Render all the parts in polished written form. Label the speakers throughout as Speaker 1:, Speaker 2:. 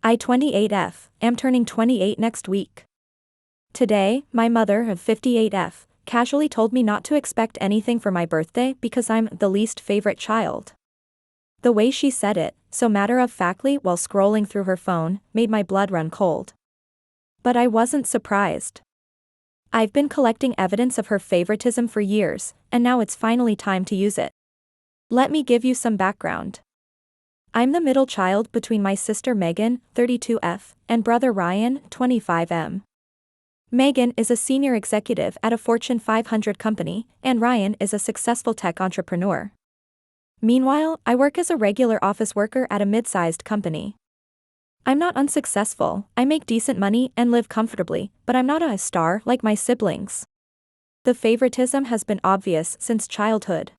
Speaker 1: I 28F, am turning 28 next week. Today, my mother of 58F casually told me not to expect anything for my birthday because I'm the least favorite child. The way she said it, so matter-of-factly while scrolling through her phone, made my blood run cold. But I wasn't surprised. I've been collecting evidence of her favoritism for years, and now it's finally time to use it. Let me give you some background. I'm the middle child between my sister Megan, 32F, and brother Ryan, 25M. Megan is a senior executive at a Fortune 500 company, and Ryan is a successful tech entrepreneur. Meanwhile, I work as a regular office worker at a mid-sized company. I'm not unsuccessful, I make decent money and live comfortably, but I'm not a star like my siblings. The favoritism has been obvious since childhood.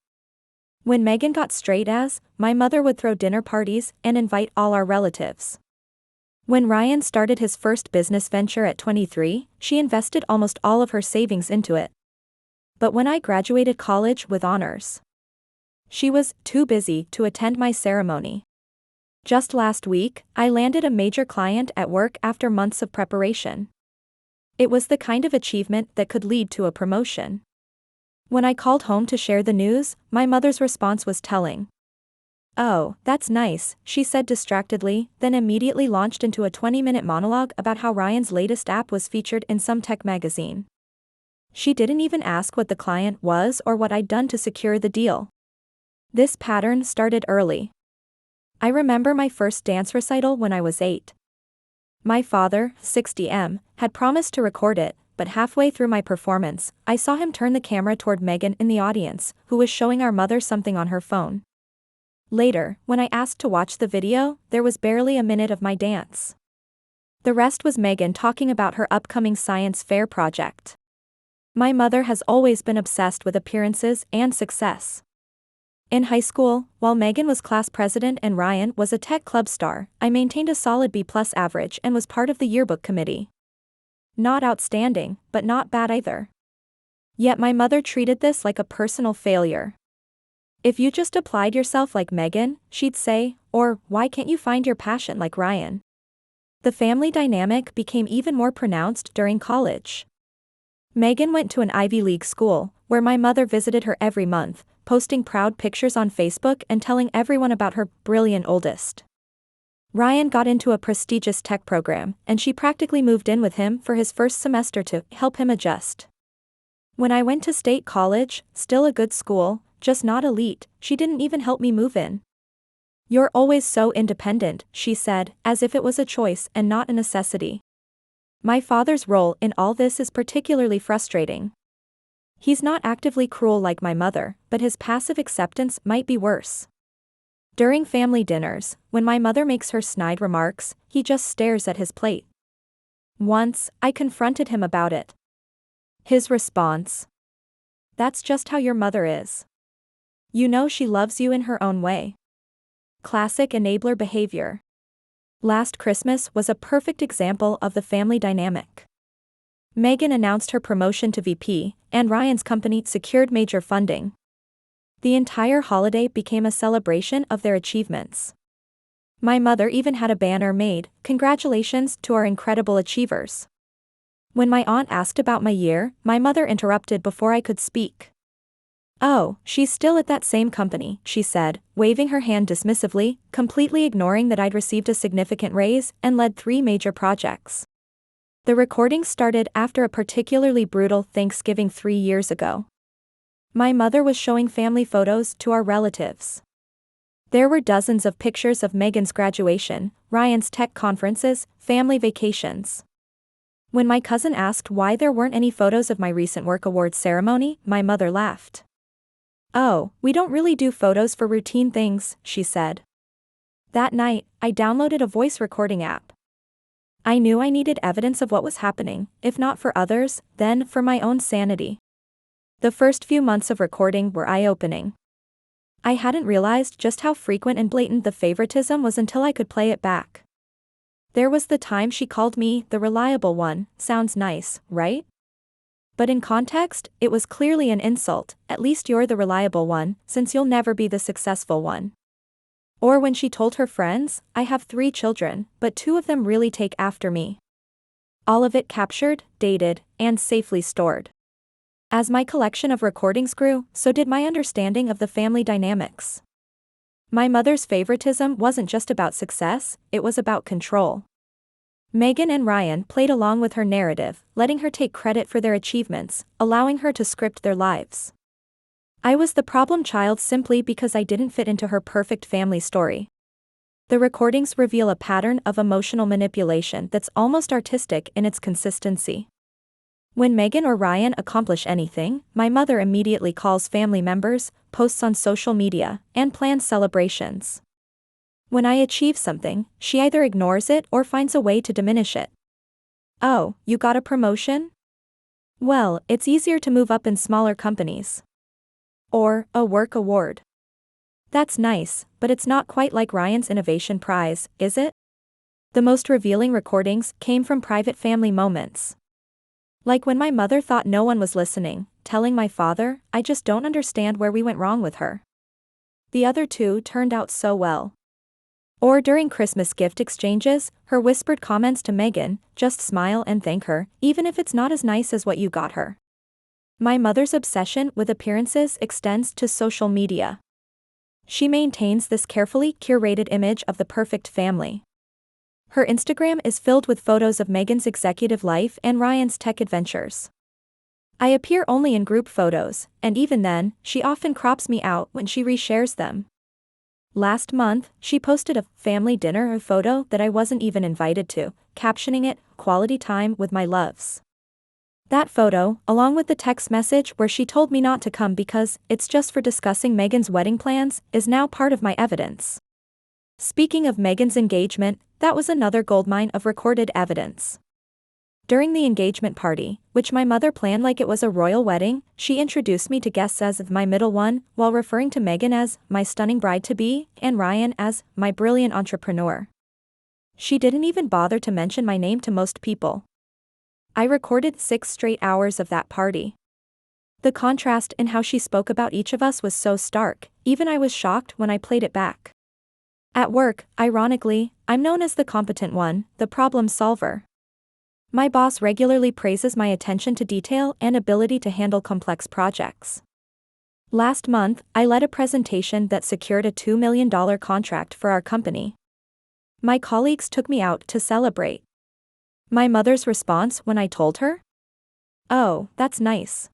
Speaker 1: When Megan got straight A's, my mother would throw dinner parties and invite all our relatives. When Ryan started his first business venture at 23, she invested almost all of her savings into it. But when I graduated college with honors, she was too busy to attend my ceremony. Just last week, I landed a major client at work after months of preparation. It was the kind of achievement that could lead to a promotion. When I called home to share the news, my mother's response was telling. "Oh, that's nice," she said distractedly, then immediately launched into a 20-minute monologue about how Ryan's latest app was featured in some tech magazine. She didn't even ask what the client was or what I'd done to secure the deal. This pattern started early. I remember my first dance recital when I was 8. My father, 60M, had promised to record it, but halfway through my performance, I saw him turn the camera toward Megan in the audience, who was showing our mother something on her phone. Later, when I asked to watch the video, there was barely a minute of my dance. The rest was Megan talking about her upcoming science fair project. My mother has always been obsessed with appearances and success. In high school, while Megan was class president and Ryan was a tech club star, I maintained a solid B+ average and was part of the yearbook committee. Not outstanding, but not bad either. Yet my mother treated this like a personal failure. "If you just applied yourself like Megan," she'd say, or "why can't you find your passion like Ryan?" The family dynamic became even more pronounced during college. Megan went to an Ivy League school, where my mother visited her every month, posting proud pictures on Facebook and telling everyone about her brilliant oldest. Ryan got into a prestigious tech program, and she practically moved in with him for his first semester to help him adjust. When I went to state college, still a good school, just not elite, she didn't even help me move in. "You're always so independent," she said, as if it was a choice and not a necessity. My father's role in all this is particularly frustrating. He's not actively cruel like my mother, but his passive acceptance might be worse. During family dinners, when my mother makes her snide remarks, he just stares at his plate. Once, I confronted him about it. His response: "That's just how your mother is. You know she loves you in her own way." Classic enabler behavior. Last Christmas was a perfect example of the family dynamic. Megan announced her promotion to VP, and Ryan's company secured major funding. The entire holiday became a celebration of their achievements. My mother even had a banner made, "Congratulations to our incredible achievers." When my aunt asked about my year, my mother interrupted before I could speak. "Oh, she's still at that same company," she said, waving her hand dismissively, completely ignoring that I'd received a significant raise and led 3 major projects. The recording started after a particularly brutal Thanksgiving 3 years ago. My mother was showing family photos to our relatives. There were dozens of pictures of Megan's graduation, Ryan's tech conferences, family vacations. When my cousin asked why there weren't any photos of my recent work awards ceremony, my mother laughed. "Oh, we don't really do photos for routine things," she said. That night, I downloaded a voice recording app. I knew I needed evidence of what was happening, if not for others, then for my own sanity. The first few months of recording were eye-opening. I hadn't realized just how frequent and blatant the favoritism was until I could play it back. There was the time she called me the reliable one. Sounds nice, right? But in context, it was clearly an insult. "At least you're the reliable one, since you'll never be the successful one." Or when she told her friends, I have 3 children, but 2 of them really take after me. All of it captured, dated, and safely stored. As my collection of recordings grew, so did my understanding of the family dynamics. My mother's favoritism wasn't just about success, it was about control. Megan and Ryan played along with her narrative, letting her take credit for their achievements, allowing her to script their lives. I was the problem child simply because I didn't fit into her perfect family story. The recordings reveal a pattern of emotional manipulation that's almost artistic in its consistency. When Megan or Ryan accomplish anything, my mother immediately calls family members, posts on social media, and plans celebrations. When I achieve something, she either ignores it or finds a way to diminish it. Oh, you got a promotion? Well, it's easier to move up in smaller companies. Or, a work award. That's nice, but it's not quite like Ryan's Innovation Prize, is it? The most revealing recordings came from private family moments. Like when my mother thought no one was listening, telling my father, I just don't understand where we went wrong with her. The other 2 turned out so well. Or during Christmas gift exchanges, her whispered comments to Megan, just smile and thank her, even if it's not as nice as what you got her. My mother's obsession with appearances extends to social media. She maintains this carefully curated image of the perfect family. Her Instagram is filled with photos of Megan's executive life and Ryan's tech adventures. I appear only in group photos, and even then, she often crops me out when she reshares them. Last month, she posted a family dinner photo that I wasn't even invited to, captioning it, "Quality time with my loves." That photo, along with the text message where she told me not to come because it's just for discussing Megan's wedding plans, is now part of my evidence. Speaking of Megan's engagement, that was another goldmine of recorded evidence. During the engagement party, which my mother planned like it was a royal wedding, she introduced me to guests as my middle one, while referring to Megan as my stunning bride-to-be, and Ryan as my brilliant entrepreneur. She didn't even bother to mention my name to most people. I recorded 6 straight hours of that party. The contrast in how she spoke about each of us was so stark, even I was shocked when I played it back. At work, ironically, I'm known as the competent one, the problem solver. My boss regularly praises my attention to detail and ability to handle complex projects. Last month, I led a presentation that secured a $2 million contract for our company. My colleagues took me out to celebrate. My mother's response when I told her? Oh, that's nice.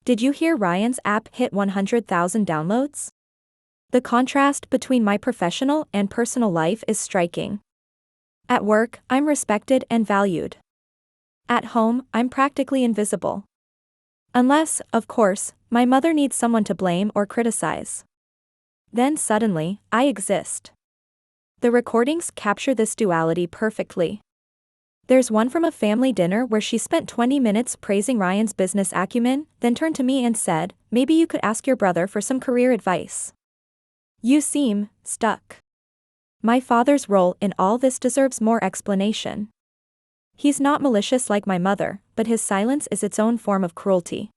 Speaker 1: Did you hear Ryan's app hit 100,000 downloads? The contrast between my professional and personal life is striking. At work, I'm respected and valued. At home, I'm practically invisible. Unless, of course, my mother needs someone to blame or criticize. Then suddenly, I exist. The recordings capture this duality perfectly. There's one from a family dinner where she spent 20 minutes praising Ryan's business acumen, then turned to me and said, "Maybe you could ask your brother for some career advice. You seem stuck." My father's role in all this deserves more explanation. He's not malicious like my mother, but his silence is its own form of cruelty.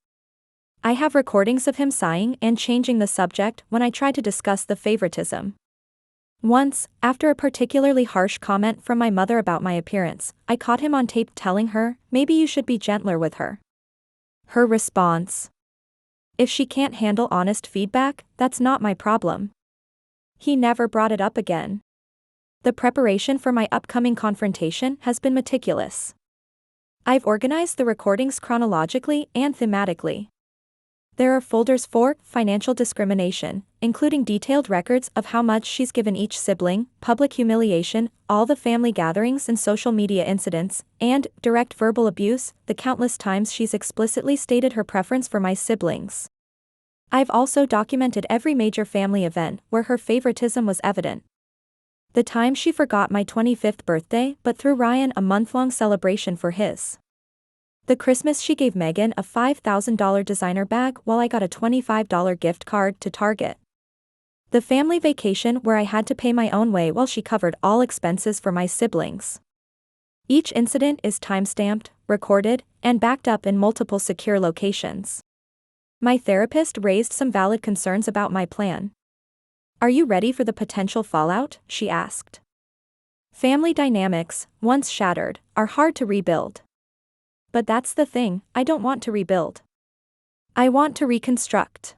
Speaker 1: I have recordings of him sighing and changing the subject when I try to discuss the favoritism. Once, after a particularly harsh comment from my mother about my appearance, I caught him on tape telling her, "Maybe you should be gentler with her." Her response: "If she can't handle honest feedback, that's not my problem." He never brought it up again. The preparation for my upcoming confrontation has been meticulous. I've organized the recordings chronologically and thematically. There are folders for financial discrimination, including detailed records of how much she's given each sibling, public humiliation, all the family gatherings and social media incidents, and direct verbal abuse, the countless times she's explicitly stated her preference for my siblings. I've also documented every major family event where her favoritism was evident. The time she forgot my 25th birthday but threw Ryan a month-long celebration for his. The Christmas she gave Megan a $5,000 designer bag while I got a $25 gift card to Target. The family vacation where I had to pay my own way while she covered all expenses for my siblings. Each incident is timestamped, recorded, and backed up in multiple secure locations. My therapist raised some valid concerns about my plan. Are you ready for the potential fallout? She asked. Family dynamics, once shattered, are hard to rebuild. But that's the thing, I don't want to rebuild. I want to reconstruct.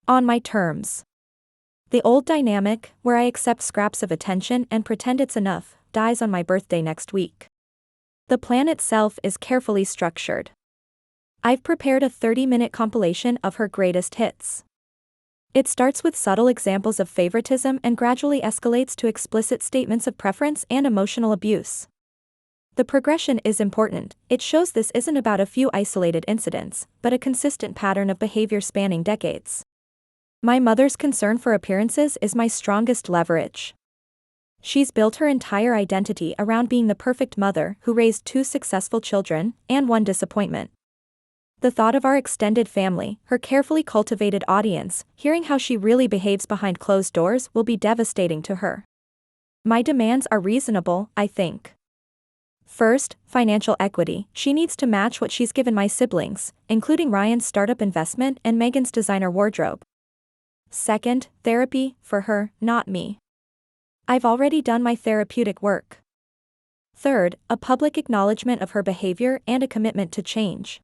Speaker 1: On my terms. The old dynamic, where I accept scraps of attention and pretend it's enough, dies on my birthday next week. The plan itself is carefully structured. I've prepared a 30-minute compilation of her greatest hits. It starts with subtle examples of favoritism and gradually escalates to explicit statements of preference and emotional abuse. The progression is important. It shows this isn't about a few isolated incidents, but a consistent pattern of behavior spanning decades. My mother's concern for appearances is my strongest leverage. She's built her entire identity around being the perfect mother who raised 2 successful children and 1 disappointment. The thought of our extended family, her carefully cultivated audience, hearing how she really behaves behind closed doors will be devastating to her. My demands are reasonable, I think. First, financial equity. She needs to match what she's given my siblings, including Ryan's startup investment and Megan's designer wardrobe. Second, therapy, for her, not me. I've already done my therapeutic work. Third, a public acknowledgement of her behavior and a commitment to change.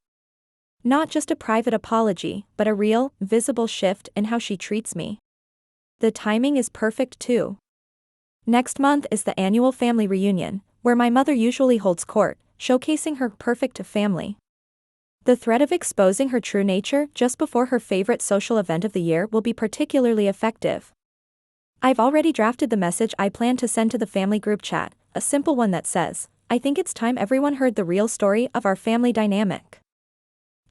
Speaker 1: Not just a private apology, but a real, visible shift in how she treats me. The timing is perfect too. Next month is the annual family reunion, where my mother usually holds court, showcasing her perfect family. The threat of exposing her true nature just before her favorite social event of the year will be particularly effective. I've already drafted the message I plan to send to the family group chat, a simple one that says, "I think it's time everyone heard the real story of our family dynamic."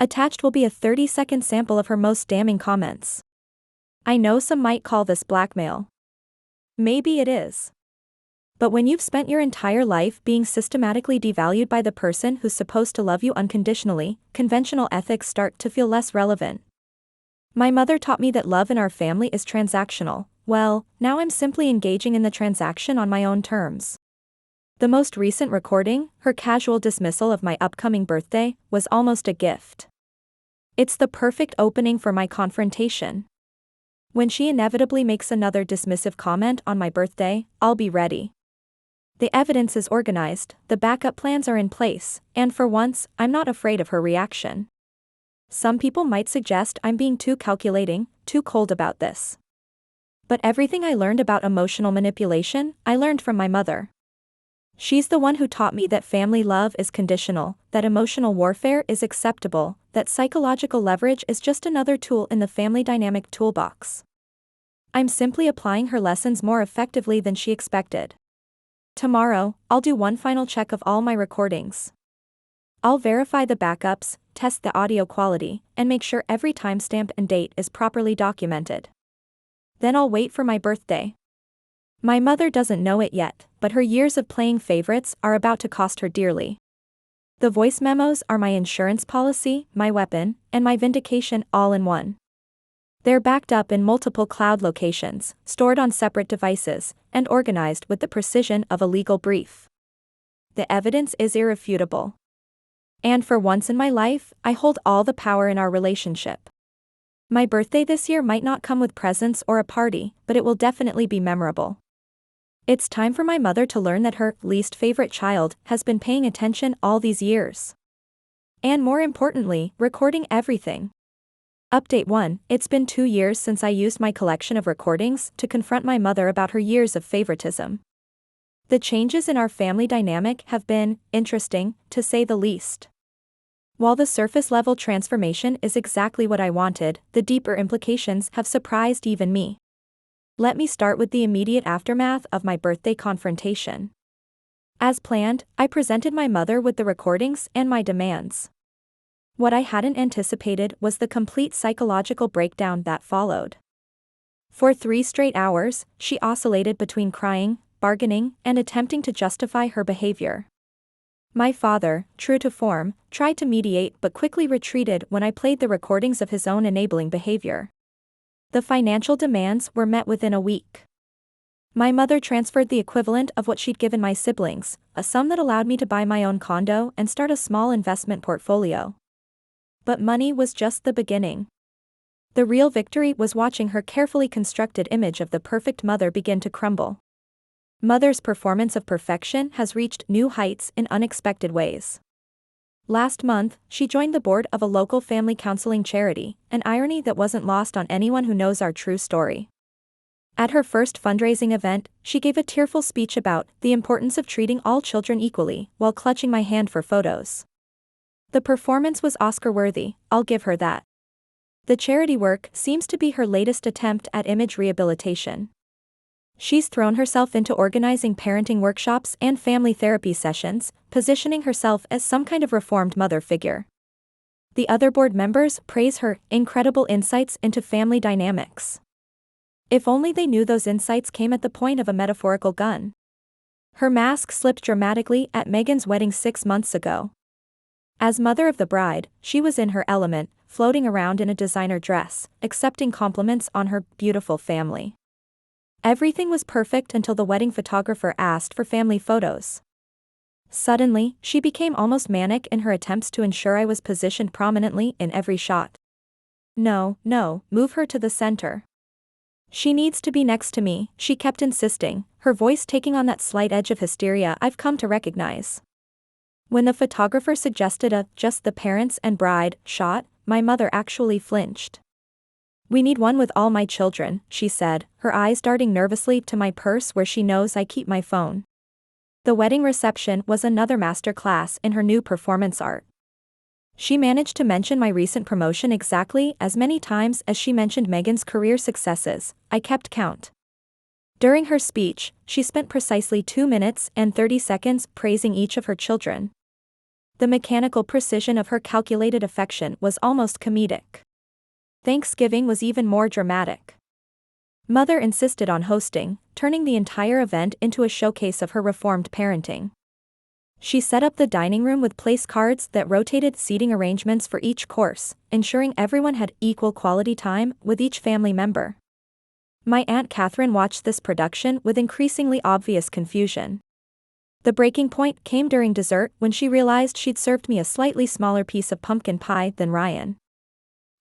Speaker 1: Attached will be a 30-second sample of her most damning comments. I know some might call this blackmail. Maybe it is. But when you've spent your entire life being systematically devalued by the person who's supposed to love you unconditionally, conventional ethics start to feel less relevant. My mother taught me that love in our family is transactional. Well, now I'm simply engaging in the transaction on my own terms. The most recent recording, her casual dismissal of my upcoming birthday, was almost a gift. It's the perfect opening for my confrontation. When she inevitably makes another dismissive comment on my birthday, I'll be ready. The evidence is organized, the backup plans are in place, and for once, I'm not afraid of her reaction. Some people might suggest I'm being too calculating, too cold about this. But everything I learned about emotional manipulation, I learned from my mother. She's the one who taught me that family love is conditional, that emotional warfare is acceptable, that psychological leverage is just another tool in the family dynamic toolbox. I'm simply applying her lessons more effectively than she expected. Tomorrow, I'll do one final check of all my recordings. I'll verify the backups, test the audio quality, and make sure every timestamp and date is properly documented. Then I'll wait for my birthday. My mother doesn't know it yet, but her years of playing favorites are about to cost her dearly. The voice memos are my insurance policy, my weapon, and my vindication all in one. They're backed up in multiple cloud locations, stored on separate devices, and organized with the precision of a legal brief. The evidence is irrefutable. And for once in my life, I hold all the power in our relationship. My birthday this year might not come with presents or a party, but it will definitely be memorable. It's time for my mother to learn that her least favorite child has been paying attention all these years. And more importantly, recording everything. Update 1. It's been 2 years since I used my collection of recordings to confront my mother about her years of favoritism. The changes in our family dynamic have been interesting, to say the least. While the surface-level transformation is exactly what I wanted, the deeper implications have surprised even me. Let me start with the immediate aftermath of my birthday confrontation. As planned, I presented my mother with the recordings and my demands. What I hadn't anticipated was the complete psychological breakdown that followed. For 3 straight hours, she oscillated between crying, bargaining, and attempting to justify her behavior. My father, true to form, tried to mediate but quickly retreated when I played the recordings of his own enabling behavior. The financial demands were met within a week. My mother transferred the equivalent of what she'd given my siblings, a sum that allowed me to buy my own condo and start a small investment portfolio. But money was just the beginning. The real victory was watching her carefully constructed image of the perfect mother begin to crumble. Mother's performance of perfection has reached new heights in unexpected ways. Last month, she joined the board of a local family counseling charity, an irony that wasn't lost on anyone who knows our true story. At her first fundraising event, she gave a tearful speech about the importance of treating all children equally, while clutching my hand for photos. The performance was Oscar-worthy, I'll give her that. The charity work seems to be her latest attempt at image rehabilitation. She's thrown herself into organizing parenting workshops and family therapy sessions, positioning herself as some kind of reformed mother figure. The other board members praise her incredible insights into family dynamics. If only they knew those insights came at the point of a metaphorical gun. Her mask slipped dramatically at Meghan's wedding 6 months ago. As mother of the bride, she was in her element, floating around in a designer dress, accepting compliments on her beautiful family. Everything was perfect until the wedding photographer asked for family photos. Suddenly, she became almost manic in her attempts to ensure I was positioned prominently in every shot. No, move her to the center. She needs to be next to me, she kept insisting, her voice taking on that slight edge of hysteria I've come to recognize. When the photographer suggested a just the parents and bride shot, my mother actually flinched. We need one with all my children, she said, her eyes darting nervously to my purse where she knows I keep my phone. The wedding reception was another master class in her new performance art. She managed to mention my recent promotion exactly as many times as she mentioned Meghan's career successes. I kept count. During her speech, she spent precisely 2 minutes and 30 seconds praising each of her children. The mechanical precision of her calculated affection was almost comedic. Thanksgiving was even more dramatic. Mother insisted on hosting, turning the entire event into a showcase of her reformed parenting. She set up the dining room with place cards that rotated seating arrangements for each course, ensuring everyone had equal quality time with each family member. My Aunt Catherine watched this production with increasingly obvious confusion. The breaking point came during dessert when she realized she'd served me a slightly smaller piece of pumpkin pie than Ryan.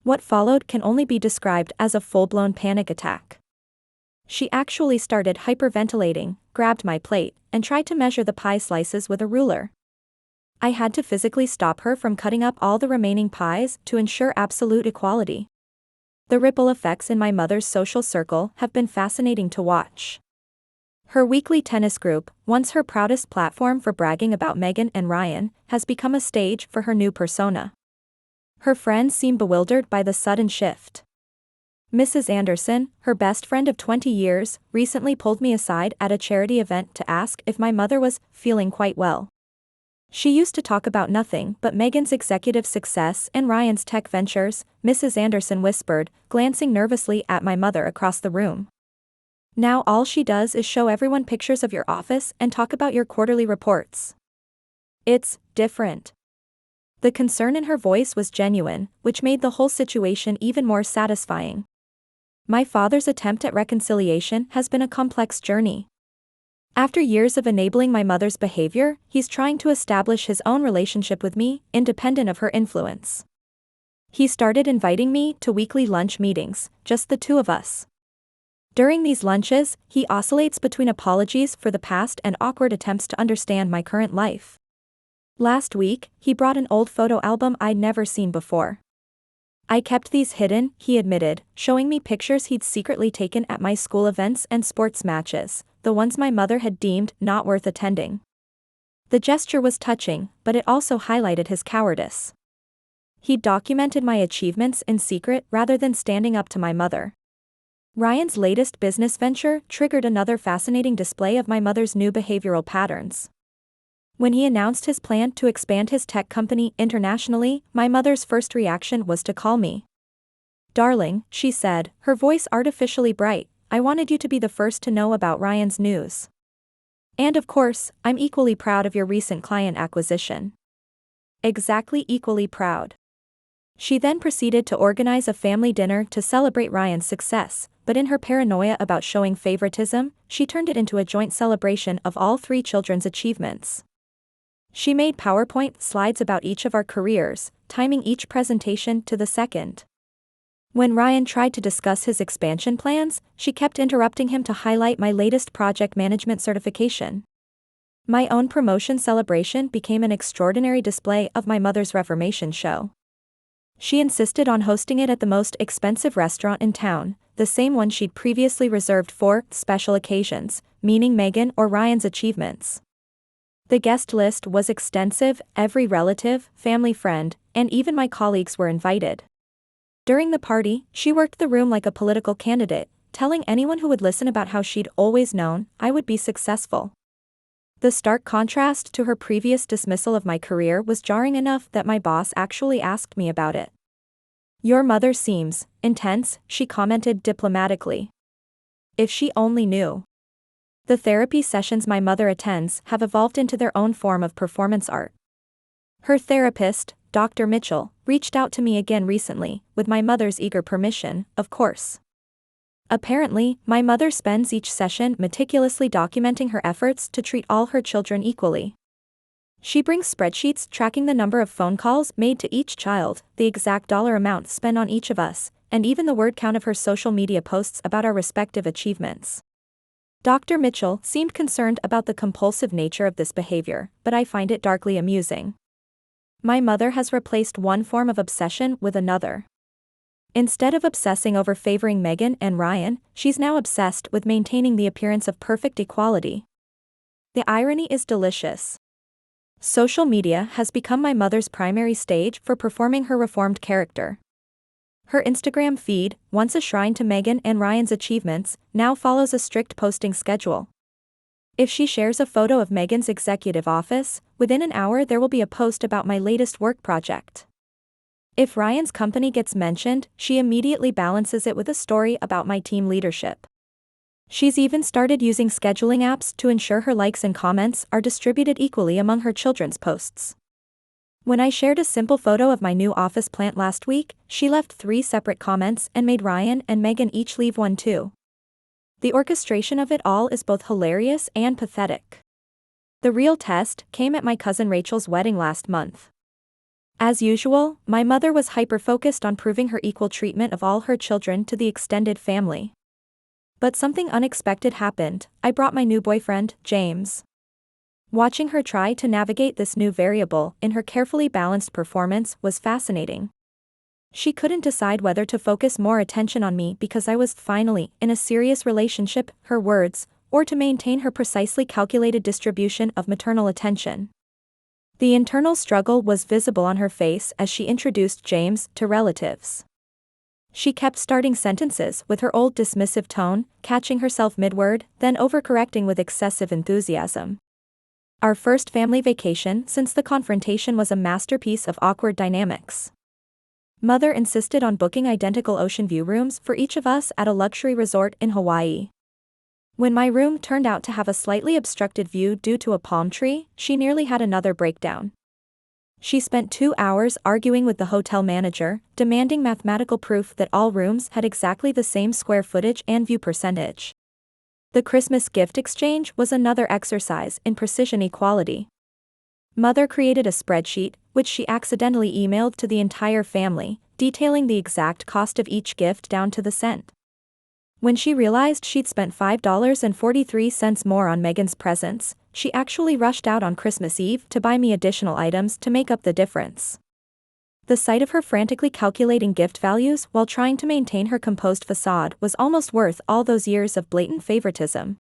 Speaker 1: What followed can only be described as a full-blown panic attack. She actually started hyperventilating, grabbed my plate, and tried to measure the pie slices with a ruler. I had to physically stop her from cutting up all the remaining pies to ensure absolute equality. The ripple effects in my mother's social circle have been fascinating to watch. Her weekly tennis group, once her proudest platform for bragging about Meghan and Ryan, has become a stage for her new persona. Her friends seem bewildered by the sudden shift. Mrs. Anderson, her best friend of 20 years, recently pulled me aside at a charity event to ask if my mother was feeling quite well. She used to talk about nothing but Meghan's executive success and Ryan's tech ventures, Mrs. Anderson whispered, glancing nervously at my mother across the room. Now all she does is show everyone pictures of your office and talk about your quarterly reports. It's different. The concern in her voice was genuine, which made the whole situation even more satisfying. My father's attempt at reconciliation has been a complex journey. After years of enabling my mother's behavior, he's trying to establish his own relationship with me, independent of her influence. He started inviting me to weekly lunch meetings, just the two of us. During these lunches, he oscillates between apologies for the past and awkward attempts to understand my current life. Last week, he brought an old photo album I'd never seen before. I kept these hidden, he admitted, showing me pictures he'd secretly taken at my school events and sports matches, the ones my mother had deemed not worth attending. The gesture was touching, but it also highlighted his cowardice. He'd documented my achievements in secret rather than standing up to my mother. Ryan's latest business venture triggered another fascinating display of my mother's new behavioral patterns. When he announced his plan to expand his tech company internationally, my mother's first reaction was to call me. "Darling," she said, her voice artificially bright, "I wanted you to be the first to know about Ryan's news. And of course, I'm equally proud of your recent client acquisition." Exactly equally proud. She then proceeded to organize a family dinner to celebrate Ryan's success, but in her paranoia about showing favoritism, she turned it into a joint celebration of all 3 children's achievements. She made PowerPoint slides about each of our careers, timing each presentation to the second. When Ryan tried to discuss his expansion plans, she kept interrupting him to highlight my latest project management certification. My own promotion celebration became an extraordinary display of my mother's Reformation show. She insisted on hosting it at the most expensive restaurant in town, the same one she'd previously reserved for special occasions, meaning Meghan or Ryan's achievements. The guest list was extensive, every relative, family friend, and even my colleagues were invited. During the party, she worked the room like a political candidate, telling anyone who would listen about how she'd always known I would be successful. The stark contrast to her previous dismissal of my career was jarring enough that my boss actually asked me about it. "Your mother seems intense," she commented diplomatically. If she only knew. The therapy sessions my mother attends have evolved into their own form of performance art. Her therapist, Dr. Mitchell, reached out to me again recently, with my mother's eager permission, of course. Apparently, my mother spends each session meticulously documenting her efforts to treat all her children equally. She brings spreadsheets tracking the number of phone calls made to each child, the exact dollar amount spent on each of us, and even the word count of her social media posts about our respective achievements. Dr. Mitchell seemed concerned about the compulsive nature of this behavior, but I find it darkly amusing. My mother has replaced one form of obsession with another. Instead of obsessing over favoring Meghan and Ryan, she's now obsessed with maintaining the appearance of perfect equality. The irony is delicious. Social media has become my mother's primary stage for performing her reformed character. Her Instagram feed, once a shrine to Meghan and Ryan's achievements, now follows a strict posting schedule. If she shares a photo of Meghan's executive office, within an hour there will be a post about my latest work project. If Ryan's company gets mentioned, she immediately balances it with a story about my team leadership. She's even started using scheduling apps to ensure her likes and comments are distributed equally among her children's posts. When I shared a simple photo of my new office plant last week, she left 3 separate comments and made Ryan and Meghan each leave one too. The orchestration of it all is both hilarious and pathetic. The real test came at my cousin Rachel's wedding last month. As usual, my mother was hyper-focused on proving her equal treatment of all her children to the extended family. But something unexpected happened. I brought my new boyfriend, James. Watching her try to navigate this new variable in her carefully balanced performance was fascinating. She couldn't decide whether to focus more attention on me because I was finally in a serious relationship, her words, or to maintain her precisely calculated distribution of maternal attention. The internal struggle was visible on her face as she introduced James to relatives. She kept starting sentences with her old dismissive tone, catching herself mid-word, then overcorrecting with excessive enthusiasm. Our first family vacation since the confrontation was a masterpiece of awkward dynamics. Mother insisted on booking identical ocean view rooms for each of us at a luxury resort in Hawaii. When my room turned out to have a slightly obstructed view due to a palm tree, she nearly had another breakdown. She spent 2 hours arguing with the hotel manager, demanding mathematical proof that all rooms had exactly the same square footage and view percentage. The Christmas gift exchange was another exercise in precision equality. Mother created a spreadsheet, which she accidentally emailed to the entire family, detailing the exact cost of each gift down to the cent. When she realized she'd spent $5.43 more on Meghan's presents, she actually rushed out on Christmas Eve to buy me additional items to make up the difference. The sight of her frantically calculating gift values while trying to maintain her composed facade was almost worth all those years of blatant favoritism.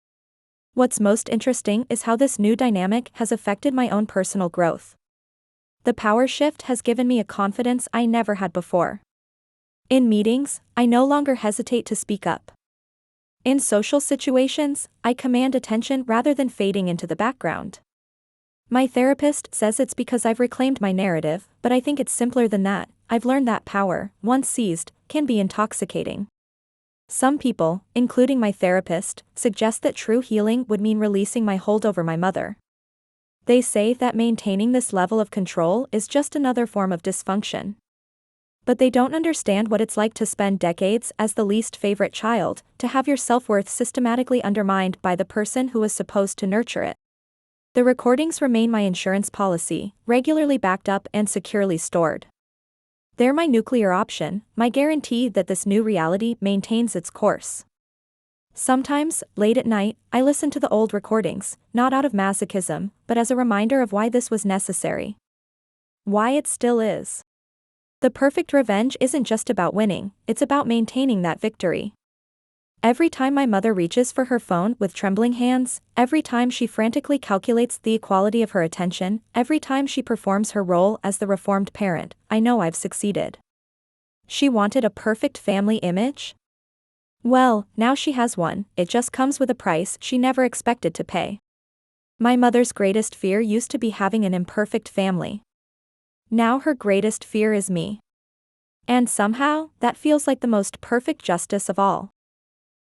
Speaker 1: What's most interesting is how this new dynamic has affected my own personal growth. The power shift has given me a confidence I never had before. In meetings, I no longer hesitate to speak up. In social situations, I command attention rather than fading into the background. My therapist says it's because I've reclaimed my narrative, but I think it's simpler than that. I've learned that power, once seized, can be intoxicating. Some people, including my therapist, suggest that true healing would mean releasing my hold over my mother. They say that maintaining this level of control is just another form of dysfunction. But they don't understand what it's like to spend decades as the least favorite child, to have your self-worth systematically undermined by the person who was supposed to nurture it. The recordings remain my insurance policy, regularly backed up and securely stored. They're my nuclear option, my guarantee that this new reality maintains its course. Sometimes, late at night, I listen to the old recordings, not out of masochism, but as a reminder of why this was necessary. Why it still is. The perfect revenge isn't just about winning, it's about maintaining that victory. Every time my mother reaches for her phone with trembling hands, every time she frantically calculates the equality of her attention, every time she performs her role as the reformed parent, I know I've succeeded. She wanted a perfect family image? Well, now she has one, it just comes with a price she never expected to pay. My mother's greatest fear used to be having an imperfect family. Now her greatest fear is me. And somehow, that feels like the most perfect justice of all.